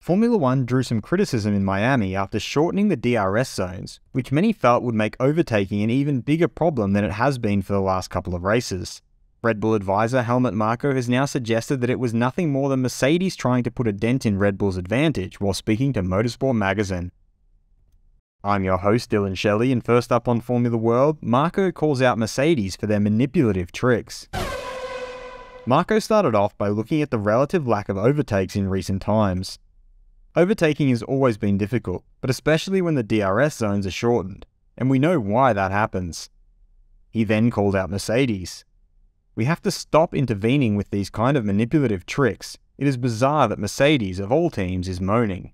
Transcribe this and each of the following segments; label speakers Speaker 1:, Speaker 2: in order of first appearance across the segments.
Speaker 1: Formula One drew some criticism in Miami after shortening the DRS zones, which many felt would make overtaking an even bigger problem than it has been for the last couple of races. Red Bull advisor Helmut Marko has now suggested that it was nothing more than Mercedes trying to put a dent in Red Bull's advantage while speaking to Motorsport-Magazin. I'm your host Dillon Shelley, and first up on Formula World, Marko calls out Mercedes for their manipulative tricks. Marko started off by looking at the relative lack of overtakes in recent times. Overtaking has always been difficult, but especially when the DRS zones are shortened, and we know why that happens. He then called out Mercedes. We have to stop intervening with these kind of manipulative tricks. It is bizarre that Mercedes, of all teams, is moaning.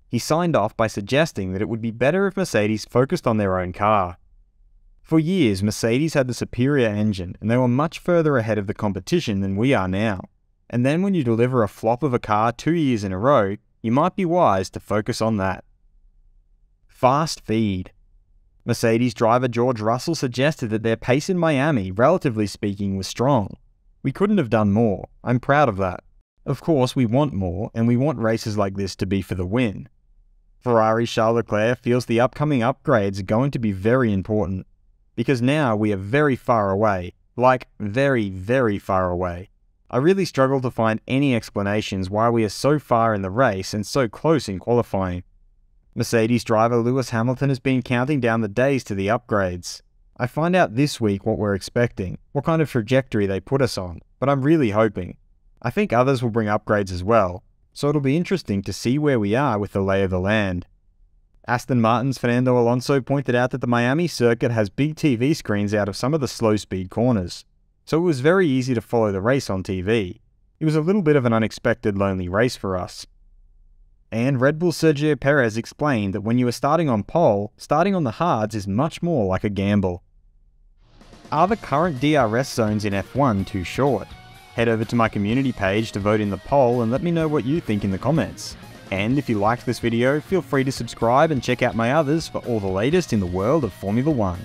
Speaker 1: He signed off by suggesting that it would be better if Mercedes focused on their own car. For years, Mercedes had the superior engine, and they were much further ahead of the competition than we are now. And then when you deliver a flop of a car 2 years in a row, you might be wise to focus on that. Fast feed. Mercedes driver George Russell suggested that their pace in Miami, relatively speaking, was strong. We couldn't have done more. I'm proud of that. Of course, we want more, and we want races like this to be for the win. Ferrari's Charles Leclerc feels the upcoming upgrades are going to be very important, because now we are very far away, like very, very far away. I really struggle to find any explanations why we are so far in the race and so close in qualifying. Mercedes driver Lewis Hamilton has been counting down the days to the upgrades. I find out this week what we're expecting, what kind of trajectory they put us on, but I'm really hoping. I think others will bring upgrades as well, so it'll be interesting to see where we are with the lay of the land. Aston Martin's Fernando Alonso pointed out that the Miami circuit has big TV screens out of some of the slow-speed corners, so it was very easy to follow the race on TV. It was a little bit of an unexpected lonely race for us. And Red Bull's Sergio Perez explained that when you are starting on pole, starting on the hards is much more like a gamble. Are the current DRS zones in F1 too short? Head over to my community page to vote in the poll and let me know what you think in the comments. And if you liked this video, feel free to subscribe and check out my others for all the latest in the world of Formula One.